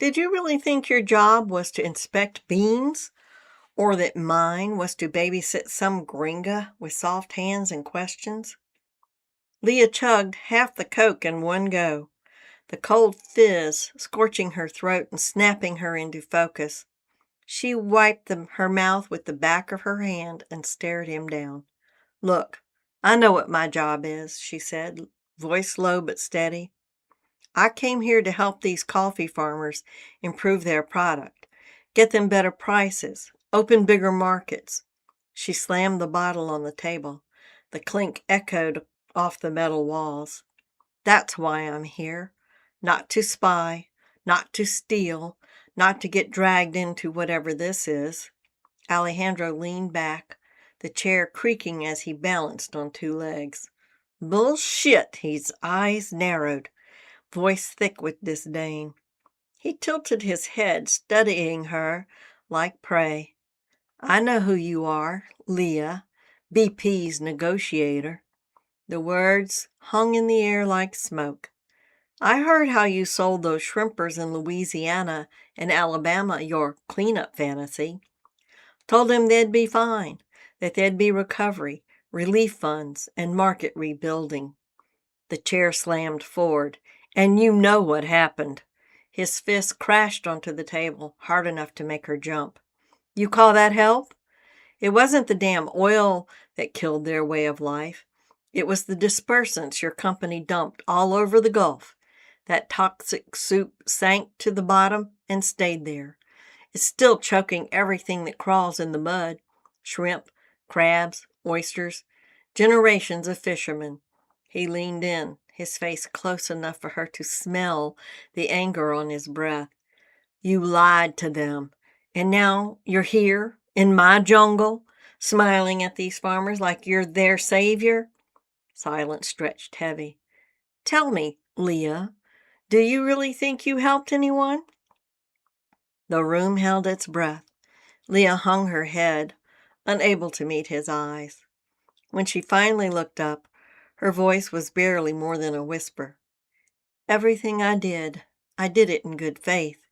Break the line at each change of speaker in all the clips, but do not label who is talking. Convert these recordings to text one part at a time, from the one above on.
Did you really think your job was to inspect beans? Or that mine was to babysit some gringa with soft hands and questions? Leah chugged half the Coke in one go, the cold fizz scorching her throat and snapping her into focus. She wiped her mouth with the back of her hand and stared him down. "Look, I know what my job is," she said, voice low but steady. "I came here to help these coffee farmers improve their product, get them better prices, open bigger markets." She slammed the bottle on the table. The clink echoed off the metal walls. "That's why I'm here. Not to spy, not to steal, not to get dragged into whatever this is." Alejandro leaned back, the chair creaking as he balanced on two legs. "Bullshit!" His eyes narrowed, voice thick with disdain. He tilted his head, studying her like prey. "I know who you are, Leah, BP's negotiator." The words hung in the air like smoke. "I heard how you sold those shrimpers in Louisiana and Alabama your cleanup fantasy. Told them they'd be fine, that there'd be recovery, relief funds, and market rebuilding." The chair slammed forward. "And you know what happened." His fist crashed onto the table, hard enough to make her jump. "You call that help? It wasn't the damn oil that killed their way of life. It was the dispersants your company dumped all over the Gulf. That toxic soup sank to the bottom and stayed there. It's still choking everything that crawls in the mud. Shrimp, crabs, oysters, generations of fishermen." He leaned in, his face close enough for her to smell the anger on his breath. "You lied to them. And now you're here, in my jungle, smiling at these farmers like you're their savior." Silence stretched heavy. "Tell me, Leah, do you really think you helped anyone?" The room held its breath. Leah hung her head, unable to meet his eyes. When she finally looked up, her voice was barely more than a whisper. "Everything I did it in good faith."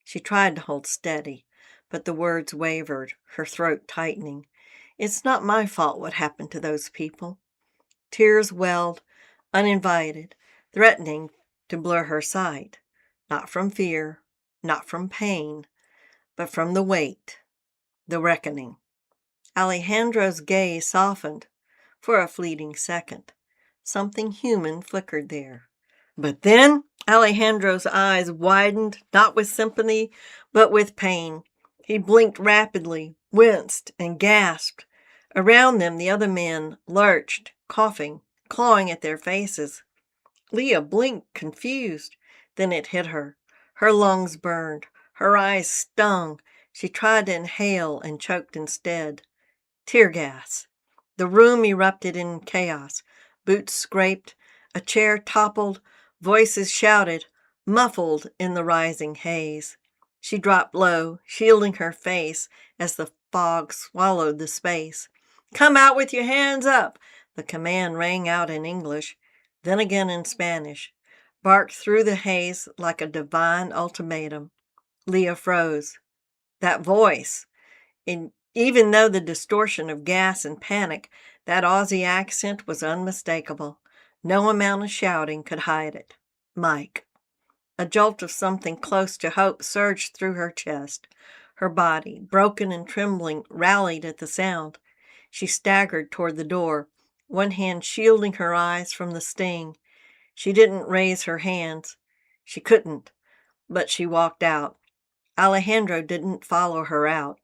She tried to hold steady, but the words wavered, her throat tightening. "It's not my fault what happened to those people." Tears welled, uninvited, threatening to blur her sight. Not from fear, not from pain, but from the weight, the reckoning. Alejandro's gaze softened for a fleeting second. Something human flickered there. But then Alejandro's eyes widened, not with sympathy, but with pain. He blinked rapidly, winced, and gasped. Around them, the other men lurched, coughing, clawing at their faces. Leah blinked, confused. Then it hit her. Her lungs burned. Her eyes stung. She tried to inhale and choked instead. Tear gas. The room erupted in chaos. Boots scraped. A chair toppled. Voices shouted, muffled in the rising haze. She dropped low, shielding her face as the fog swallowed the space. "Come out with your hands up!" The command rang out in English, then again in Spanish, barked through the haze like a divine ultimatum. Leah froze. That voice! Even though the distortion of gas and panic, that Aussie accent was unmistakable. No amount of shouting could hide it. Mike. A jolt of something close to hope surged through her chest. Her body, broken and trembling, rallied at the sound. She staggered toward the door, one hand shielding her eyes from the sting. She didn't raise her hands. She couldn't, but she walked out. Alejandro didn't follow her out.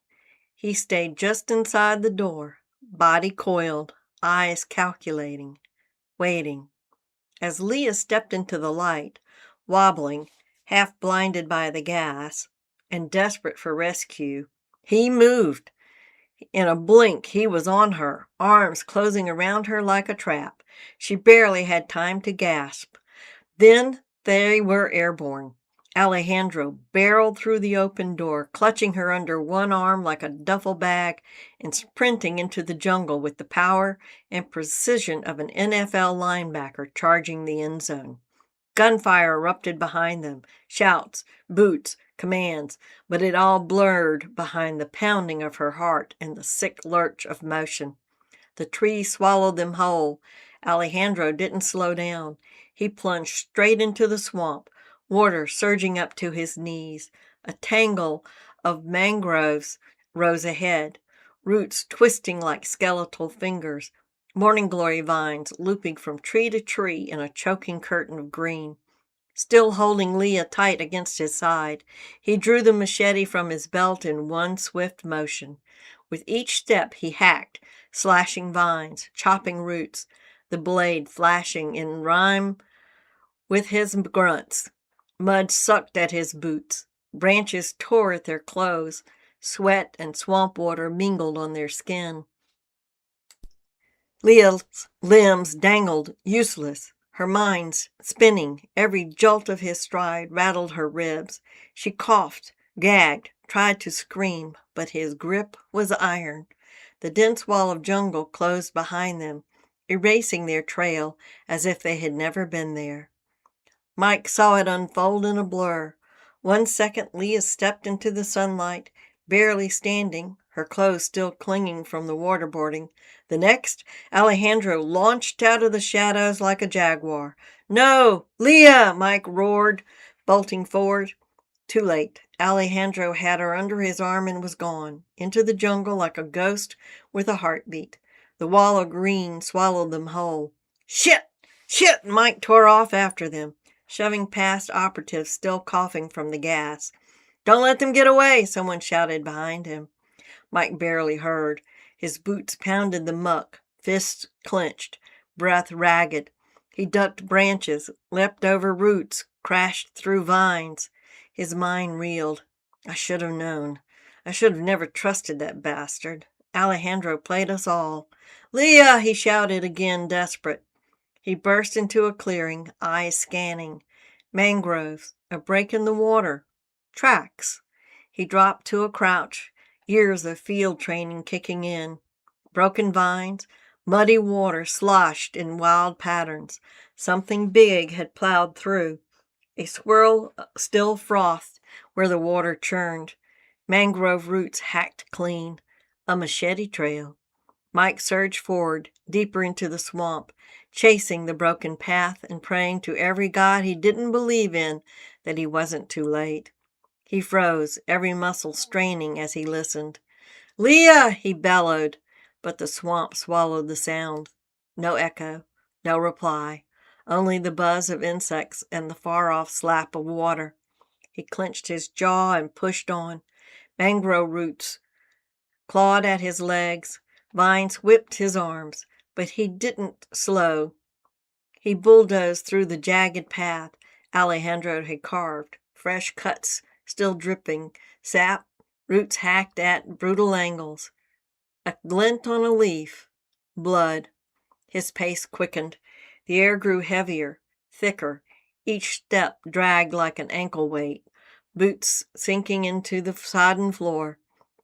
He stayed just inside the door, body coiled, eyes calculating, waiting. As Leah stepped into the light, wobbling, half blinded by the gas, and desperate for rescue, he moved. In a blink, he was on her, arms closing around her like a trap. She barely had time to gasp. Then they were airborne. Alejandro barreled through the open door, clutching her under one arm like a duffel bag and sprinting into the jungle with the power and precision of an NFL linebacker charging the end zone. Gunfire erupted behind them. Shouts, boots, commands, but it all blurred behind the pounding of her heart and the sick lurch of motion. The tree swallowed them whole. Alejandro didn't slow down. He plunged straight into the swamp, water surging up to his knees. A tangle of mangroves rose ahead, roots twisting like skeletal fingers, morning glory vines looping from tree to tree in a choking curtain of green. Still holding Leah tight against his side, he drew the machete from his belt in one swift motion. With each step he hacked, slashing vines, chopping roots, the blade flashing in rhyme with his grunts. Mud sucked at his boots. Branches tore at their clothes. Sweat and swamp water mingled on their skin. Leah's limbs dangled, useless, her mind spinning. Every jolt of his stride rattled her ribs. She coughed, gagged, tried to scream, but his grip was iron. The dense wall of jungle closed behind them, erasing their trail as if they had never been there. Mike saw it unfold in a blur. 1 second, Leah stepped into the sunlight, barely standing, her clothes still clinging from the waterboarding. The next, Alejandro launched out of the shadows like a jaguar. "No! Leah!" Mike roared, bolting forward. Too late. Alejandro had her under his arm and was gone, into the jungle like a ghost with a heartbeat. The wall of green swallowed them whole. "Shit! Shit!" Mike tore off after them, shoving past operatives still coughing from the gas. "Don't let them get away!" someone shouted behind him. Mike barely heard. His boots pounded the muck, fists clenched, breath ragged. He ducked branches, leapt over roots, crashed through vines. His mind reeled. I should have known. I should have never trusted that bastard. Alejandro played us all. "Leah!" he shouted again, desperate. He burst into a clearing, eyes scanning. Mangroves, a break in the water, tracks. He dropped to a crouch, years of field training kicking in. Broken vines, muddy water sloshed in wild patterns. Something big had plowed through. A swirl still frothed where the water churned. Mangrove roots hacked clean. A machete trail. Mike surged forward, deeper into the swamp, chasing the broken path and praying to every god he didn't believe in that he wasn't too late. He froze, every muscle straining as he listened. "Leah!" he bellowed, but the swamp swallowed the sound. No echo, no reply, only the buzz of insects and the far-off slap of water. He clenched his jaw and pushed on. Mangrove roots clawed at his legs, vines whipped his arms, but he didn't slow. He bulldozed through the jagged path Alejandro had carved, fresh cuts still dripping, sap, roots hacked at brutal angles. A glint on a leaf. Blood. His pace quickened. The air grew heavier, thicker. Each step dragged like an ankle weight, boots sinking into the sodden floor.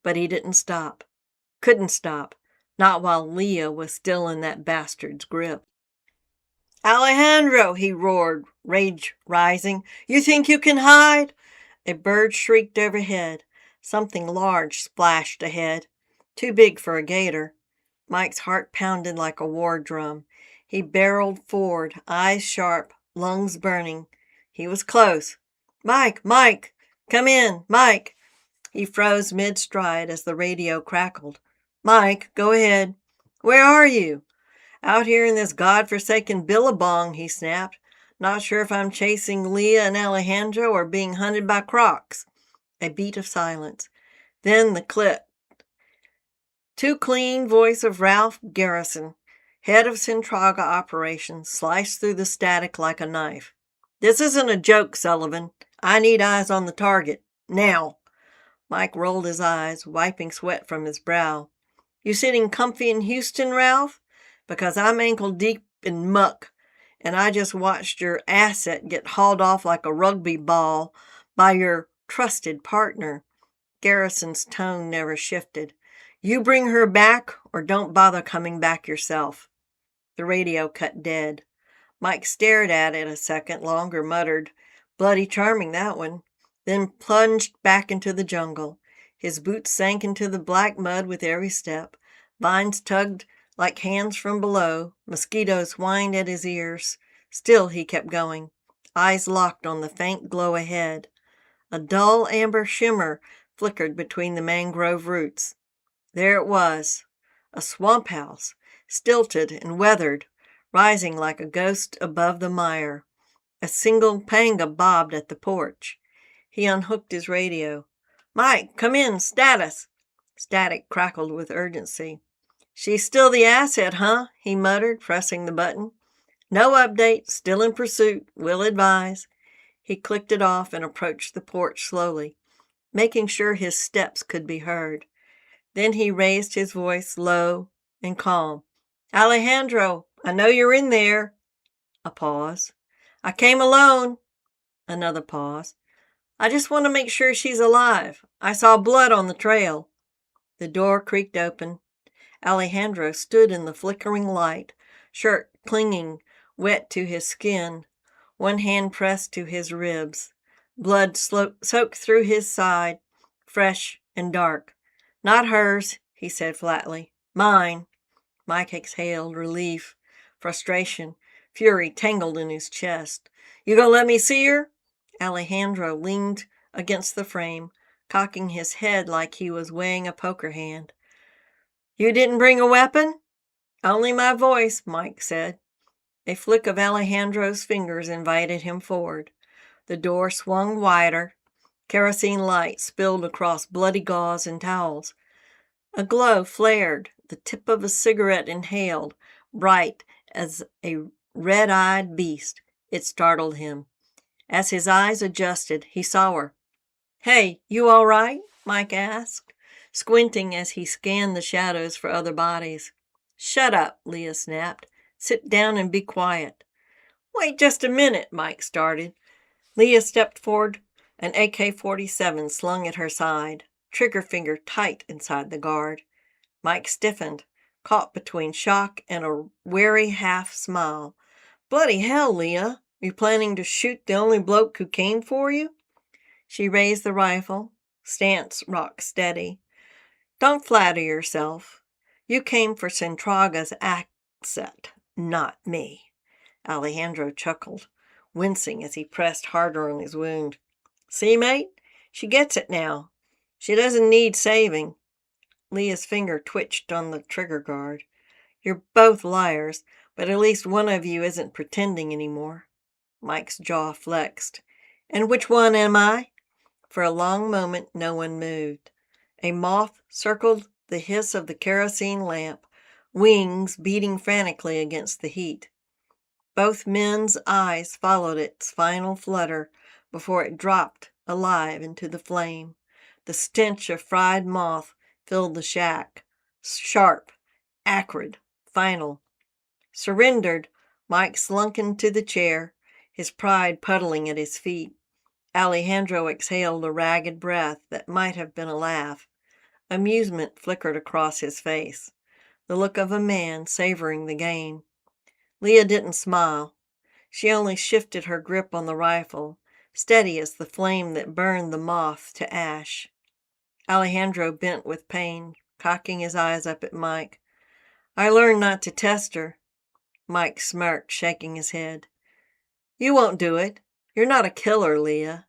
But he didn't stop. Couldn't stop. Not while Leah was still in that bastard's grip. "Alejandro!" he roared, rage rising. "You think you can hide?" A bird shrieked overhead. Something large splashed ahead. Too big for a gator. Mike's heart pounded like a war drum. He barreled forward, eyes sharp, lungs burning. He was close. "Mike! Mike! Come in! Mike!" He froze mid-stride as the radio crackled. "Mike, go ahead." "Where are you?" "Out here in this godforsaken billabong," he snapped. "Not sure if I'm chasing Leah and Alejandro or being hunted by crocs." A beat of silence. Then the clip. Too clean voice of Ralph Garrison, head of Centraga operations, sliced through the static like a knife. "This isn't a joke, Sullivan. I need eyes on the target. Now." Mike rolled his eyes, wiping sweat from his brow. "You sitting comfy in Houston, Ralph? Because I'm ankle deep in muck, and I just watched your asset get hauled off like a rugby ball by your trusted partner." Garrison's tone never shifted. "You bring her back, or don't bother coming back yourself." The radio cut dead. Mike stared at it a second longer, muttered, "Bloody charming, that one." then plunged back into the jungle. His boots sank into the black mud with every step. Vines tugged like hands from below. Mosquitoes whined at his ears. Still he kept going, eyes locked on the faint glow ahead. A dull amber shimmer flickered between the mangrove roots. There it was, a swamp house, stilted and weathered, rising like a ghost above the mire. A single panga bobbed at the porch. He unhooked his radio. "Mike, come in, status." Static crackled with urgency. "She's still the asset, huh?" he muttered, pressing the button. "No update, still in pursuit, will advise." He clicked it off and approached the porch slowly, making sure his steps could be heard. Then he raised his voice low and calm. "Alejandro, I know you're in there." A pause. "I came alone." Another pause. "I just want to make sure she's alive. I saw blood on the trail." The door creaked open. Alejandro stood in the flickering light, shirt clinging wet to his skin, one hand pressed to his ribs. Blood soaked through his side, fresh and dark. "Not hers," he said flatly. "Mine." Mike exhaled relief, frustration, fury tangled in his chest. "You gonna let me see her?" Alejandro leaned against the frame, cocking his head like he was weighing a poker hand. "You didn't bring a weapon?" "Only my voice," Mike said. A flick of Alejandro's fingers invited him forward. The door swung wider. Kerosene light spilled across bloody gauze and towels. A glow flared, the tip of a cigarette inhaled, bright as a red-eyed beast. It startled him. As his eyes adjusted, he saw her. "Hey, you all right?" Mike asked, squinting as he scanned the shadows for other bodies. "Shut up," Leah snapped. "Sit down and be quiet." "Wait just a minute," Mike started. Leah stepped forward, an AK-47 slung at her side, trigger finger tight inside the guard. Mike stiffened, caught between shock and a wary half-smile. "Bloody hell, Leah. You planning to shoot the only bloke who came for you?" She raised the rifle, stance rock steady. "Don't flatter yourself. You came for Centraga's asset, not me." Alejandro chuckled, wincing as he pressed harder on his wound. "See, mate? She gets it now. She doesn't need saving." Leah's finger twitched on the trigger guard. "You're both liars, but at least one of you isn't pretending anymore." Mike's jaw flexed. "And which one am I?" For a long moment no one moved. A moth circled the hiss of the kerosene lamp, wings beating frantically against the heat. Both men's eyes followed its final flutter before it dropped alive into the flame. The stench of fried moth filled the shack, sharp, acrid, final. Surrendered, Mike slunk into the chair, his pride puddling at his feet. Alejandro exhaled a ragged breath that might have been a laugh. Amusement flickered across his face, the look of a man savoring the game. Leah didn't smile. She only shifted her grip on the rifle, steady as the flame that burned the moth to ash. Alejandro bent with pain, cocking his eyes up at Mike. "I learned not to test her." Mike smirked, shaking his head. "You won't do it. You're not a killer, Leah.